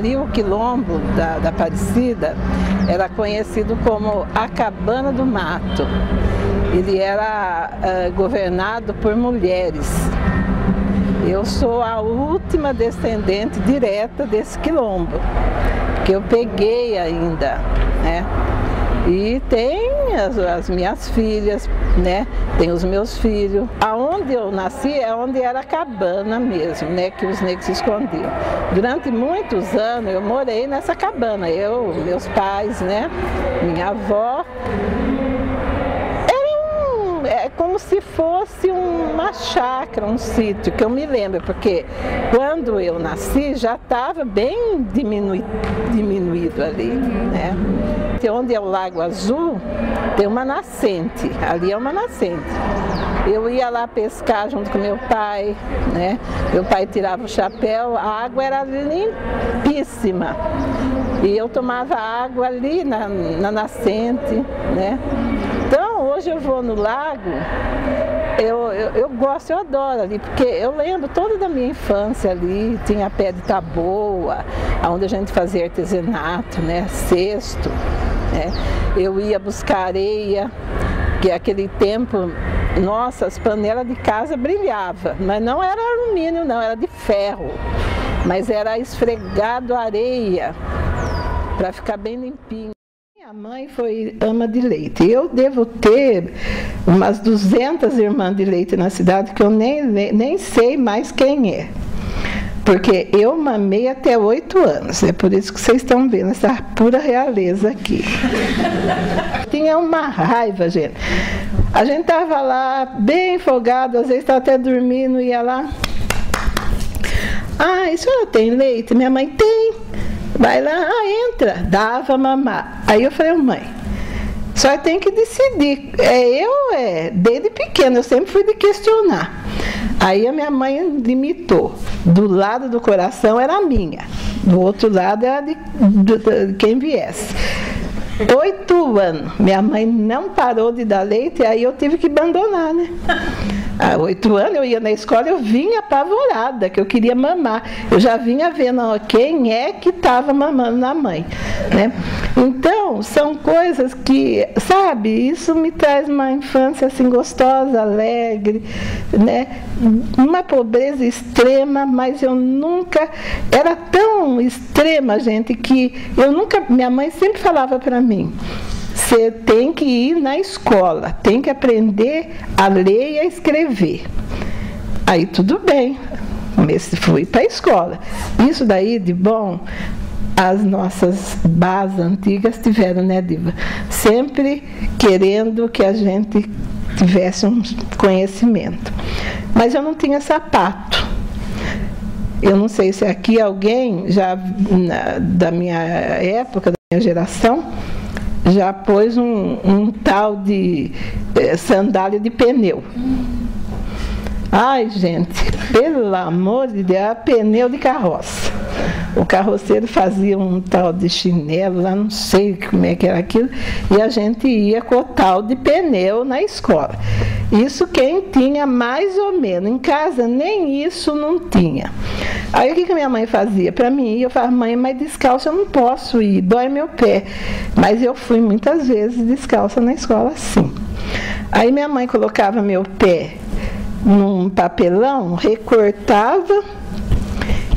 ali o quilombo da Aparecida era conhecido como a Cabana do Mato. Ele era governado por mulheres. Eu sou a última descendente direta desse quilombo, que eu peguei ainda, né? E tem as minhas filhas, né? Tem os meus filhos. Aonde eu nasci é onde era a cabana mesmo, né? Que os negros se escondiam. Durante muitos anos eu morei nessa cabana. Eu, meus pais, né? Minha avó. É como se fosse uma chácara, um sítio, que eu me lembro, porque quando eu nasci já estava bem diminuído ali, né? Onde é o Lago Azul, tem uma nascente, ali é uma nascente. Eu ia lá pescar junto com meu pai, né? Meu pai tirava o chapéu, a água era limpíssima. E eu tomava água ali na nascente, né? Então, hoje eu vou no lago, eu gosto, eu adoro ali, porque eu lembro toda da minha infância ali, tinha pé de taboa, onde a gente fazia artesanato, né, cesto, né? Eu ia buscar areia, que aquele tempo, nossa, as panelas de casa brilhavam, mas não era alumínio não, era de ferro, mas era esfregado areia, para ficar bem limpinho. Minha mãe foi ama de leite. Eu devo ter umas 200 irmãs de leite na cidade que eu nem sei mais quem é. Porque eu mamei até 8 anos. É por isso que vocês estão vendo essa pura realeza aqui. Tinha uma raiva, gente. A gente estava lá bem folgado, às vezes estava até dormindo, ia lá. Ah, a senhora tem leite? Minha mãe tem. Vai lá, entra, dava mamar. Aí eu falei, mãe, a senhora tem que decidir. Desde pequena, eu sempre fui de questionar. Aí a minha mãe limitou. Do lado do coração era a minha, do outro lado era de quem viesse. 8 anos, minha mãe não parou de dar leite, e aí eu tive que abandonar, né? Há 8 anos eu ia na escola, eu vinha apavorada, que eu queria mamar. Eu já vinha vendo quem é que estava mamando na mãe, né? Então, são coisas que, sabe, isso me traz uma infância assim gostosa, alegre, né? Uma pobreza extrema, mas eu nunca, era tão extrema, gente, que eu nunca, minha mãe sempre falava para mim, você tem que ir na escola, tem que aprender a ler e a escrever. Aí tudo bem, fui para a escola. Isso daí de bom, as nossas bases antigas tiveram, né, Diva? Sempre querendo que a gente tivesse um conhecimento. Mas eu não tinha sapato. Eu não sei se aqui alguém, já da minha época, da minha geração, já pôs um tal de sandália de pneu. Ai, gente, pelo amor de Deus, era pneu de carroça. O carroceiro fazia um tal de chinelo, lá não sei como é que era aquilo, e a gente ia com o tal de pneu na escola. Isso quem tinha mais ou menos. Em casa nem isso não tinha. Aí o que minha mãe fazia? Para mim, eu falava, mãe, mas descalça eu não posso ir, dói meu pé. Mas eu fui muitas vezes descalça na escola, sim. Aí minha mãe colocava meu pé num papelão, recortava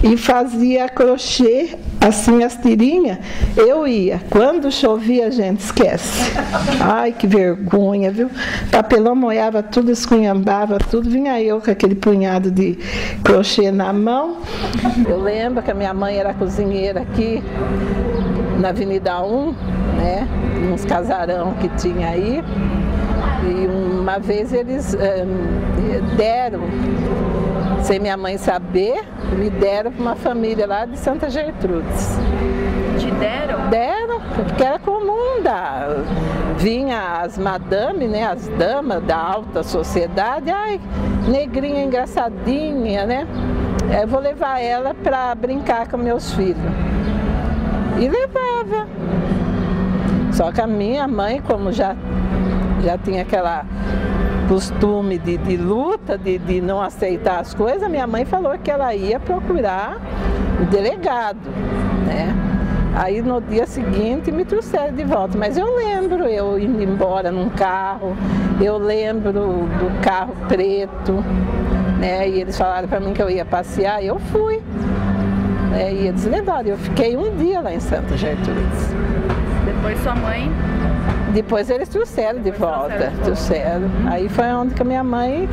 e fazia crochê, assim, as tirinhas. Eu ia. Quando chovia, gente, esquece. Ai, que vergonha, viu? Papelão molhava tudo, escunhambava tudo. Vinha eu com aquele punhado de crochê na mão. Eu lembro que a minha mãe era cozinheira aqui na Avenida 1, né? Uns casarão que tinha aí. E uma vez eles deram, sem minha mãe saber, me deram para uma família lá de Santa Gertrudes. Te deram? Deram, porque era comum vinha as madame, né, as damas da alta sociedade, ai, negrinha engraçadinha, né? Eu vou levar ela para brincar com meus filhos. E levava. Só que a minha mãe, como já tinha aquela costume de luta, de não aceitar as coisas, minha mãe falou que ela ia procurar o delegado. né? Aí no dia seguinte me trouxeram de volta, mas eu lembro eu indo embora num carro, eu lembro do carro preto, né? E eles falaram para mim que eu ia passear, e eu fui. E eles levaram, eu fiquei um dia lá em Santa Gertrudes. Depois sua mãe? Depois eles trouxeram de volta, trouxeram. Aí foi onde que a minha mãe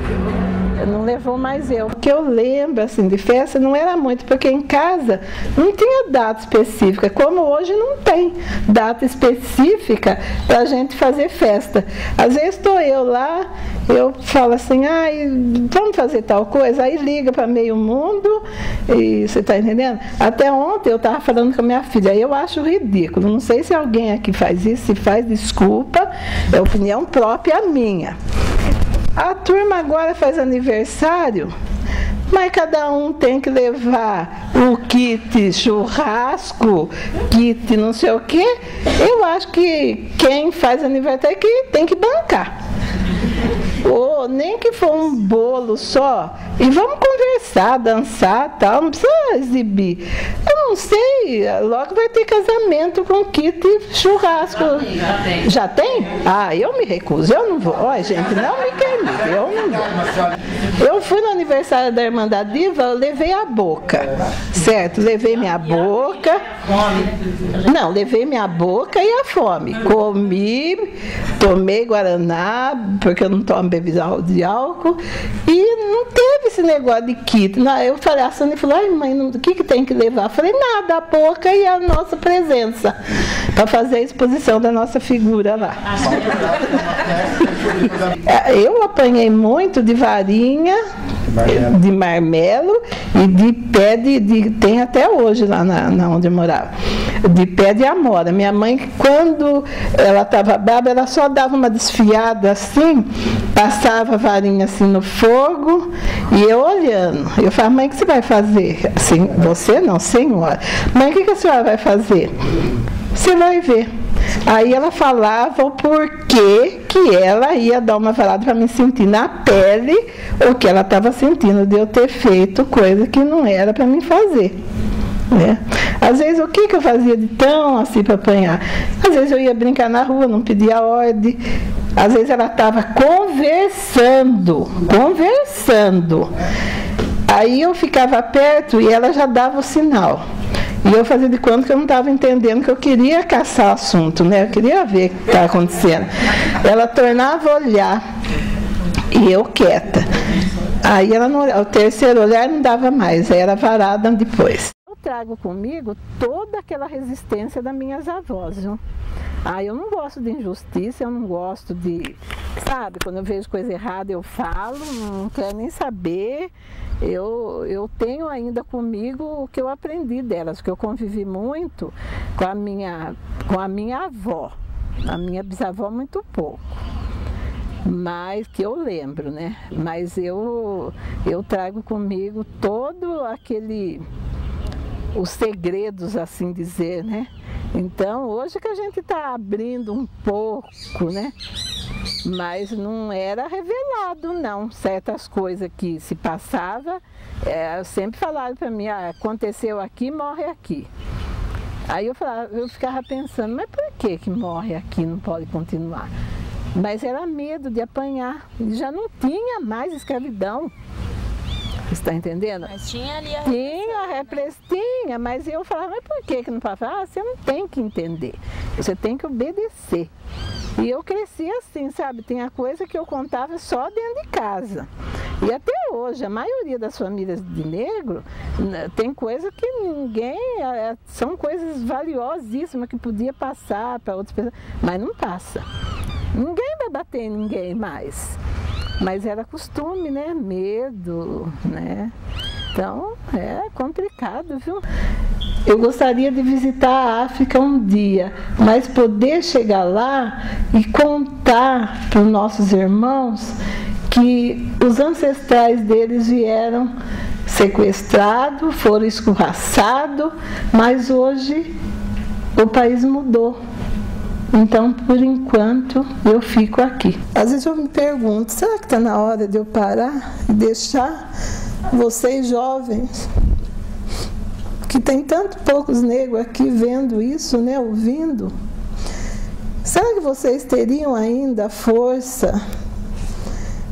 não levou mais eu. O que eu lembro assim de festa não era muito, porque em casa não tinha data específica, como hoje não tem data específica para a gente fazer festa. Às vezes estou eu lá, eu falo assim, ai, vamos fazer tal coisa, aí liga para meio mundo, e você está entendendo? Até ontem eu estava falando com a minha filha, eu acho ridículo, não sei se alguém aqui faz isso, se faz, desculpa, é opinião própria minha. A turma agora faz aniversário, mas cada um tem que levar o kit churrasco, kit não sei o quê. Eu acho que quem faz aniversário tem que bancar. Ou nem que for um bolo só, e vamos conversar, dançar, tal, não precisa exibir. Eu não sei, logo vai ter casamento com kit churrasco. Já tem. Já tem? Ah, eu me recuso, eu não vou. Olha, gente, não me queime, eu não vou. Eu fui no aniversário da Irmã da Diva, eu levei a boca, certo? Levei minha boca. Não, levei minha boca e a fome. Comi, tomei guaraná, porque eu não tomo bebida de álcool, e não teve esse negócio de kit. Eu falei, a Sônia falou, ai mãe, o que tem que levar? Eu falei, nada, a boca e a nossa presença, para fazer a exposição da nossa figura lá. Eu apanhei muito de varinha, de marmelo e de pé tem até hoje lá na onde eu morava, de pé de amora. Minha mãe, quando ela estava brava, ela só dava uma desfiada assim, passava a varinha assim no fogo, e eu olhando. Eu falava, mãe, o que você vai fazer? Assim, você não, senhora. Mãe, o que a senhora vai fazer? Você vai ver. Aí ela falava o porquê que ela ia dar uma varada para me sentir na pele o que ela estava sentindo de eu ter feito coisa que não era para mim fazer. Né? Às vezes, o que eu fazia de tão assim para apanhar? Às vezes eu ia brincar na rua, não pedia ordem. Às vezes ela estava conversando. Aí eu ficava perto e ela já dava o sinal. E eu fazia de conta que eu não estava entendendo, que eu queria caçar assunto, né? Eu queria ver o que estava acontecendo. Ela tornava a olhar e eu quieta. Aí ela não, o terceiro olhar não dava mais, aí era varada depois. Eu trago comigo toda aquela resistência das minhas avós, viu? Eu não gosto de injustiça, eu não gosto de, sabe, quando eu vejo coisa errada eu falo, não quero nem saber. Eu tenho ainda comigo o que eu aprendi delas, porque eu convivi muito com a minha avó, a minha bisavó muito pouco, mas que eu lembro, né? Mas eu trago comigo todo os segredos, assim dizer, né? Então, hoje que a gente está abrindo um pouco, né? Mas não era revelado, não. Certas coisas que se passava, sempre falaram para mim, aconteceu aqui, morre aqui. Aí eu ficava pensando, mas por que morre aqui, não pode continuar? Mas era medo de apanhar, já não tinha mais escravidão. Você está entendendo? Mas tinha ali a repressão. Tinha, mas eu falava, mas por que não pode falar? Você não tem que entender, você tem que obedecer. E eu cresci assim, sabe? Tem a coisa que eu contava só dentro de casa. E até hoje, a maioria das famílias de negro tem coisa que ninguém... São coisas valiosíssimas que podia passar para outras pessoas, mas não passa. Ninguém vai bater em ninguém mais. Mas era costume, né? Medo, né? Então, é complicado, viu? Eu gostaria de visitar a África um dia, mas poder chegar lá e contar para os nossos irmãos que os ancestrais deles vieram sequestrados, foram escorraçados, mas hoje o país mudou. Então, por enquanto, eu fico aqui. Às vezes eu me pergunto, será que está na hora de eu parar e deixar vocês jovens que tem tanto poucos negros aqui vendo isso, né, ouvindo. Será que vocês teriam ainda a força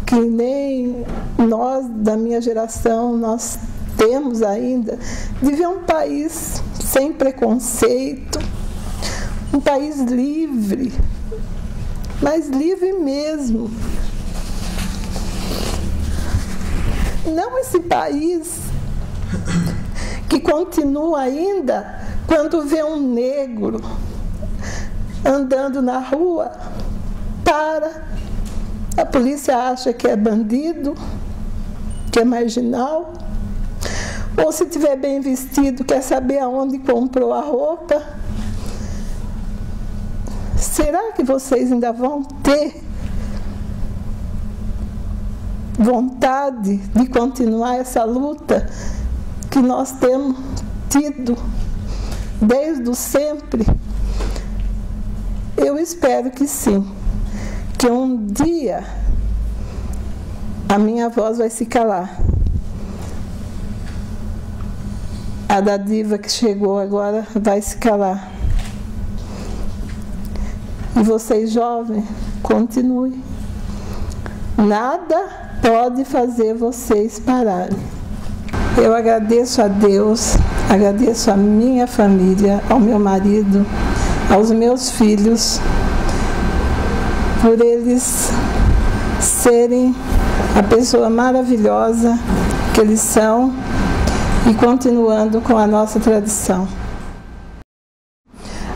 que nem nós, da minha geração, nós temos ainda, de ver um país sem preconceito, um país livre, mas livre mesmo. Não esse país que continua ainda, quando vê um negro andando na rua, a polícia acha que é bandido, que é marginal, ou se estiver bem vestido, quer saber aonde comprou a roupa. Será que vocês ainda vão ter vontade de continuar essa luta que nós temos tido desde o sempre? Eu espero que sim, que um dia a minha voz vai se calar. A da diva que chegou agora vai se calar. E vocês jovens, continuem. Nada pode fazer vocês pararem. Eu agradeço a Deus, agradeço a minha família, ao meu marido, aos meus filhos, por eles serem a pessoa maravilhosa que eles são e continuando com a nossa tradição.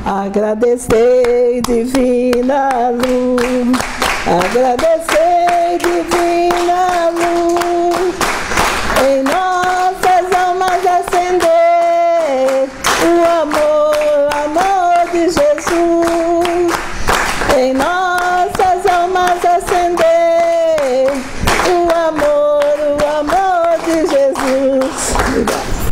Agradecei, divina luz, agradecei, divina luz, em nossas almas acender o amor de Jesus, em nossas almas acender o amor de Jesus. Obrigada.